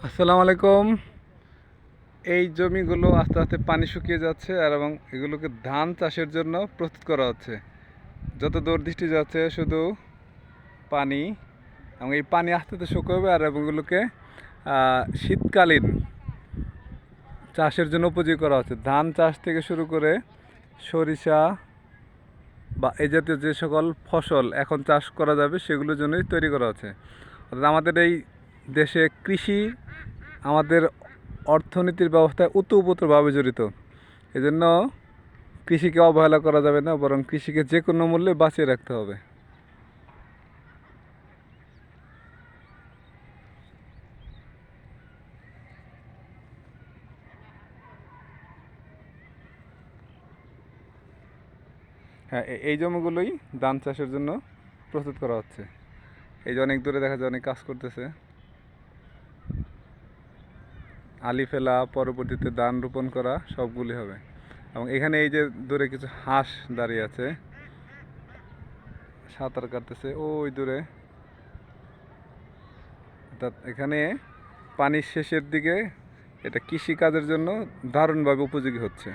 আসসালামু আলাইকুম। এই জমিগুলো আস্তে আস্তে পানি শুকিয়ে যাচ্ছে এবং এগুলোকে ধান চাষের জন্য প্রস্তুত করা হচ্ছে। যত দূর দৃষ্টি যাচ্ছে শুধু পানি, এবং এই পানি আস্তে আস্তে শুকাবে আর এগুলোকে শীতকালীন চাষের জন্য উপযোগী করা হচ্ছে। ধান চাষ থেকে শুরু করে সরিষা বা এই জাতীয় যে সকল ফসল এখন চাষ করা যাবে সেগুলোর জন্যই তৈরি করা হচ্ছে। অর্থাৎ আমাদের এই দেশে কৃষি আমাদের অর্থনীতির ব্যবস্থায় ওতপ্রোতভাবে জড়িত। এজন্য কৃষিকে অবহেলা করা যাবে না, বরং কৃষিকে যে কোনো মূল্যে বাঁচিয়ে রাখতে হবে। হ্যাঁ, এই জমিগুলোই ধান চাষের জন্য প্রস্তুত করা হচ্ছে। এই যে অনেক দূরে দেখা যায় অনেক কাজ করতেছে, আলি ফেলা, পরবর্তীতে ধান রোপণ করা সবগুলি হবে। এবং এখানে এই যে দূরে কিছু হাঁস দাঁড়িয়ে আছে, সাঁতার কাটতেছে ওই দূরে। অর্থাৎ এখানে পানির শেষের দিকে এটা কৃষি কাজের জন্য দারুণভাবে উপযোগী হচ্ছে।